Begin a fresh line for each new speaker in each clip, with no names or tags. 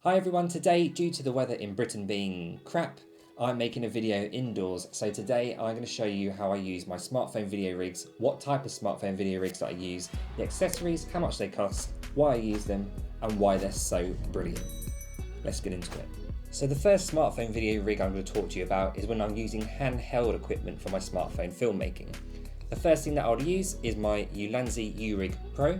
Hi everyone, today due to the weather in Britain being crap, I'm making a video indoors. So today I'm going to show you how I use my smartphone video rigs, what type of smartphone video rigs that I use, the accessories, how much they cost, why I use them and why they're so brilliant. Let's get into it. So the first smartphone video rig I'm going to talk to you about is when I'm using handheld equipment for my smartphone filmmaking. The first thing that I'll use is my Ulanzi U-Rig Pro.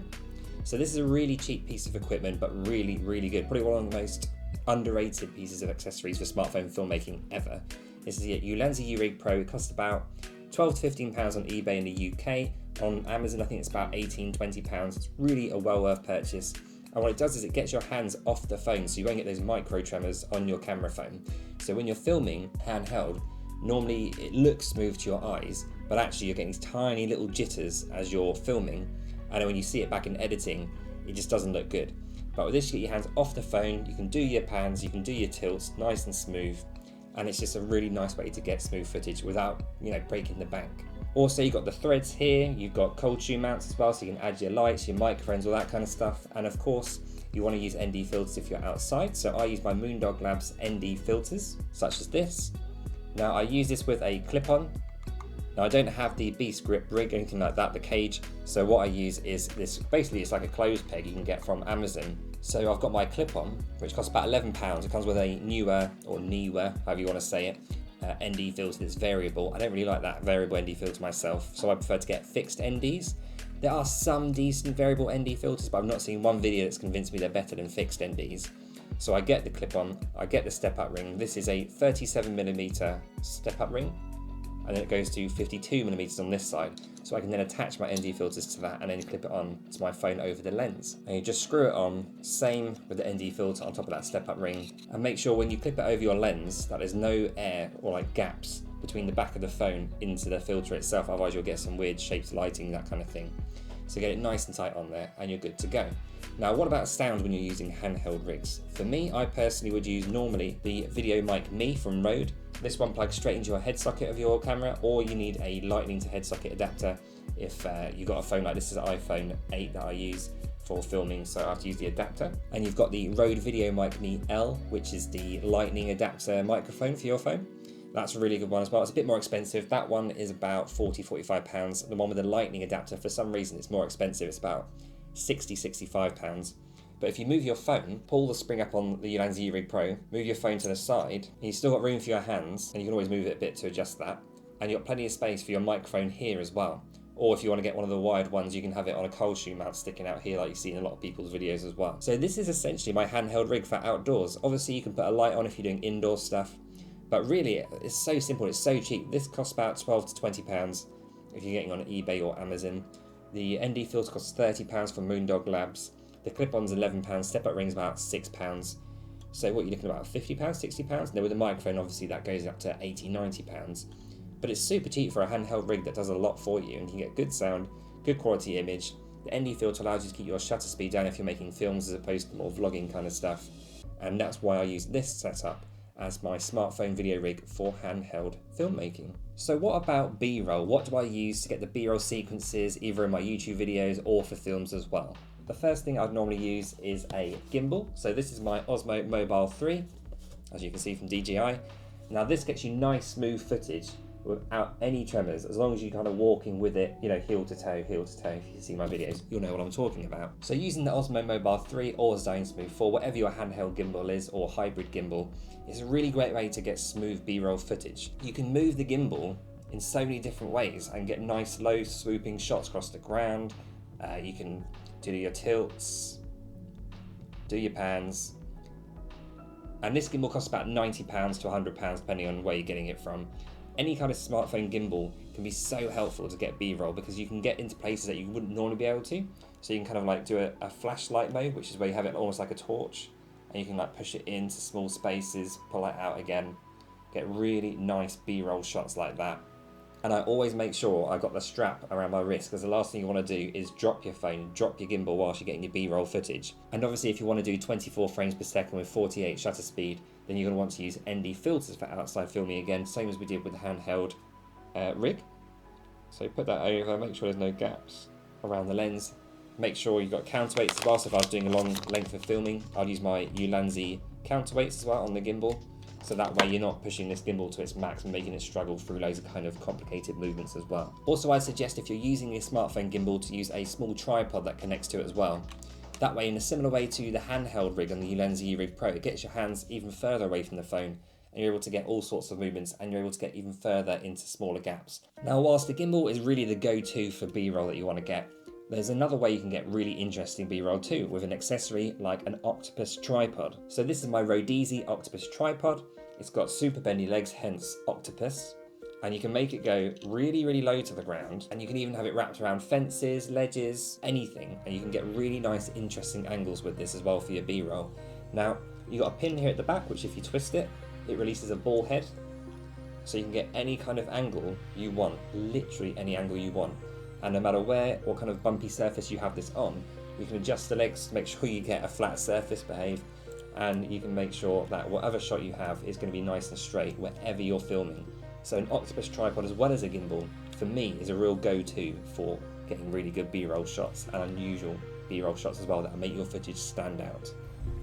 So this is a really cheap piece of equipment, but really good. Probably one of the most underrated pieces of accessories for smartphone filmmaking ever. This is the Ulanzi U-Rig Pro. It costs about £12 to £15 on eBay in the UK. On Amazon, I think it's about £18, £20. It's really a well worth purchase. And what it does is it gets your hands off the phone, so you won't get those micro tremors on your camera phone. So when you're filming handheld, normally it looks smooth to your eyes, but actually you're getting these tiny little jitters as you're filming. And when you see it back in editing, it just doesn't look good. But with this, you get your hands off the phone, you can do your pans, you can do your tilts, nice and smooth. And it's just a really nice way to get smooth footage without, breaking the bank. Also, you've got the threads here, you've got cold shoe mounts as well, so you can add your lights, your microphones, all that kind of stuff. And of course, you want to use ND filters if you're outside. So I use my Moondog Labs ND filters, such as this. Now I use this with a clip-on. Now I don't have the Beast Grip rig or anything like that, the cage, so what I use is this, basically it's like a clothes peg you can get from Amazon. So I've got my clip-on, which costs about £11. It comes with a newer, however you want to say it, ND filter that's variable. I don't really like that variable ND filter myself, so I prefer to get fixed NDs. There are some decent variable ND filters, but I've not seen one video that's convinced me they're better than fixed NDs. So I get the clip-on, I get the step-up ring. This is a 37mm step-up ring, and then it goes to 52mm on this side. So I can then attach my ND filters to that and then clip it on to my phone over the lens. And you just screw it on, same with the ND filter on top of that step-up ring. And make sure when you clip it over your lens that there's no air or like gaps between the back of the phone into the filter itself, otherwise you'll get some weird shapes, lighting, that kind of thing. So get it nice and tight on there and you're good to go. Now, what about sound when you're using handheld rigs? For me, I personally would use normally the Video Mic Me from Rode. This one plugs straight into your head socket of your camera, or you need a lightning to head socket adapter if you've got a phone like this is an iPhone 8 that I use for filming, so I have to use the adapter. And you've got the Rode Video Mic Me L, which is the lightning adapter microphone for your phone. That's a really good one as well. It's a bit more expensive. That one is about £40, £45. The one with the lightning adapter, for some reason it's more expensive. It's about £60, £65. But if you move your phone, pull the spring up on the Ulanzi U-Rig Pro, move your phone to the side, and you've still got room for your hands, and you can always move it a bit to adjust that. And you've got plenty of space for your microphone here as well. Or if you want to get one of the wired ones, you can have it on a cold shoe mount sticking out here like you see in a lot of people's videos as well. So this is essentially my handheld rig for outdoors. Obviously you can put a light on if you're doing indoor stuff, but really it's so simple, it's so cheap. This costs about £12 to £20 if you're getting on eBay or Amazon. The ND filter costs £30 from Moondog Labs. The clip-on's £11, step-up ring's about £6. So what you're looking at, about £50, £60? And then with the microphone, obviously that goes up to £80, £90. But it's super cheap for a handheld rig that does a lot for you, and you can get good sound, good quality image. The ND filter allows you to keep your shutter speed down if you're making films as opposed to more vlogging kind of stuff. And that's why I use this setup as my smartphone video rig for handheld filmmaking. So what about B-roll? What do I use to get the B-roll sequences either in my YouTube videos or for films as well? The first thing I'd normally use is a gimbal. So this is my Osmo Mobile 3, as you can see from DJI. Now this gets you nice smooth footage without any tremors, as long as you're kind of walking with it, heel to toe. If you see my videos, you'll know what I'm talking about. So using the Osmo Mobile 3 or Zone Smooth 4, whatever your handheld gimbal is, or hybrid gimbal, is a really great way to get smooth B-roll footage. You can move the gimbal in so many different ways and get nice low swooping shots across the ground. You can do your tilts, do your pans, and this gimbal costs about £90 to £100 depending on where you're getting it from. Any kind of smartphone gimbal can be so helpful to get B-roll because you can get into places that you wouldn't normally be able to. So you can kind of like do a flashlight mode, which is where you have it almost like a torch, and you can like push it into small spaces, pull it out again, get really nice B-roll shots like that. And I always make sure I've got the strap around my wrist, because the last thing you want to do is drop your phone, drop your gimbal whilst you're getting your B-roll footage. And obviously if you want to do 24 frames per second with 48 shutter speed, then you're going to want to use ND filters for outside filming again, same as we did with the handheld rig. So put that over, make sure there's no gaps around the lens. Make sure you've got counterweights as well, so if I was doing a long length of filming, I'll use my Ulanzi counterweights as well on the gimbal. So that way you're not pushing this gimbal to its max and making it struggle through loads of kind of complicated movements as well. Also, I suggest if you're using a smartphone gimbal to use a small tripod that connects to it as well. That way, in a similar way to the handheld rig on the ACCESSORY Rig Pro, it gets your hands even further away from the phone and you're able to get all sorts of movements and you're able to get even further into smaller gaps. Now, whilst the gimbal is really the go-to for B-roll that you want to get, there's another way you can get really interesting B-roll too with an accessory like an octopus tripod. So this is my Rhodesi octopus tripod. It's got super bendy legs, hence octopus. And you can make it go really, really low to the ground. And you can even have it wrapped around fences, ledges, anything. And you can get really nice, interesting angles with this as well for your B-roll. Now, you've got a pin here at the back, which if you twist it, it releases a ball head. So you can get any kind of angle you want, literally any angle you want. And no matter what kind of bumpy surface you have this on, you can adjust the legs to make sure you get a flat surface behave. And you can make sure that whatever shot you have is going to be nice and straight wherever you're filming. So an octopus tripod as well as a gimbal, for me, is a real go-to for getting really good B-roll shots and unusual B-roll shots as well that make your footage stand out.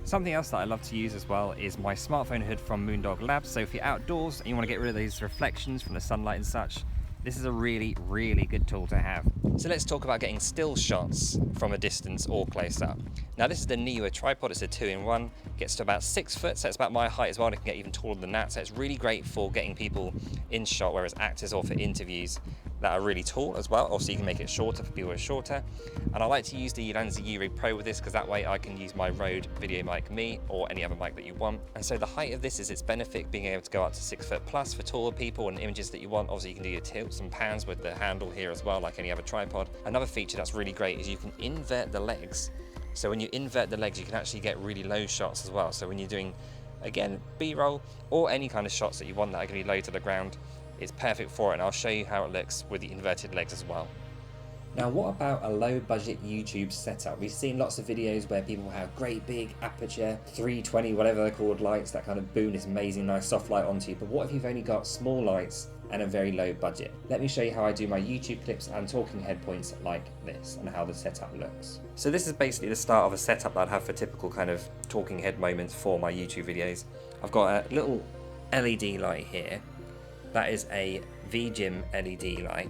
Something else that I love to use as well is my smartphone hood from Moondog Labs. So if you're outdoors and you want to get rid of these reflections from the sunlight and such, this is a really, really good tool to have. So let's talk about getting still shots from a distance or close up. Now this is the Neewer tripod, it's a 2-in-1, gets to about 6 foot, so it's about my height as well, and it can get even taller than that, so it's really great for getting people in shot, whereas actors or for interviews that are really tall as well. Also you can make it shorter for people who are shorter. And I like to use the ACCESSORY Rig Pro with this because that way I can use my Rode video mic me or any other mic that you want. And so the height of this is its benefit, being able to go up to 6 foot plus for taller people and images that you want. Obviously you can do your tilts and pans with the handle here as well, like any other tripod. Another feature that's really great is you can invert the legs. So when you invert the legs, you can actually get really low shots as well. So when you're doing, again, B-roll or any kind of shots that you want that are going to be low to the ground, it's perfect for it, and I'll show you how it looks with the inverted legs as well. Now, what about a low budget YouTube setup? We've seen lots of videos where people have great big aperture, 320, whatever they're called, lights that kind of boom this amazing nice soft light onto you. But what if you've only got small lights and a very low budget? Let me show you how I do my YouTube clips and talking head points like this and how the setup looks. So this is basically the start of a setup that I'd have for typical kind of talking head moments for my YouTube videos. I've got a little LED light here. That is a VGym LED light.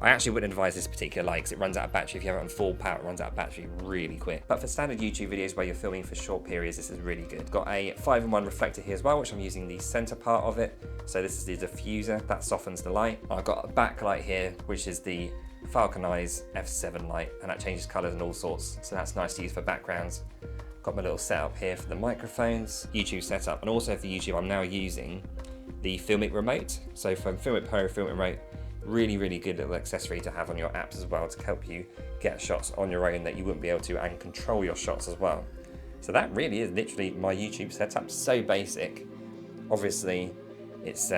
I actually wouldn't advise this particular light because it runs out of battery. If you have it on full power, it runs out of battery really quick. But for standard YouTube videos where you're filming for short periods, this is really good. Got a 5-in-1 reflector here as well, which I'm using the center part of it. So this is the diffuser that softens the light. I've got a backlight here, which is the Falcon Eyes F7 light, and that changes colors and all sorts. So that's nice to use for backgrounds. Got my little setup here for the microphones, YouTube setup, and also for YouTube, I'm now using the Filmmaker remote. So from Filmmaker Pro, Filmmaker remote, really, really good little accessory to have on your apps as well to help you get shots on your own that you wouldn't be able to and control your shots as well. So that really is literally my YouTube setup. So basic. Obviously, it's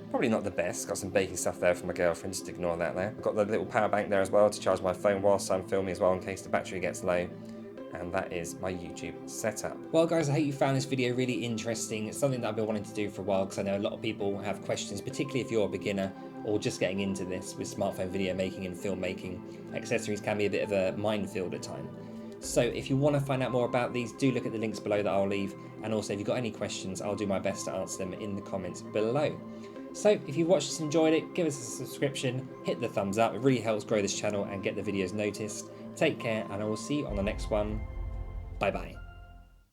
probably not the best. Got some baking stuff there for my girlfriend, just ignore that there. I've got the little power bank there as well to charge my phone whilst I'm filming as well in case the battery gets low. And that is my YouTube setup. Well guys, I hope you found this video really interesting. It's something that I've been wanting to do for a while because I know a lot of people have questions, particularly if you're a beginner or just getting into this with smartphone video making and filmmaking. Accessories can be a bit of a minefield at times. So if you want to find out more about these, do look at the links below that I'll leave. And also if you've got any questions, I'll do my best to answer them in the comments below. So if you've watched this and enjoyed it, give us a subscription, hit the thumbs up. It really helps grow this channel and get the videos noticed. Take care, and I will see you on the next one. Bye bye.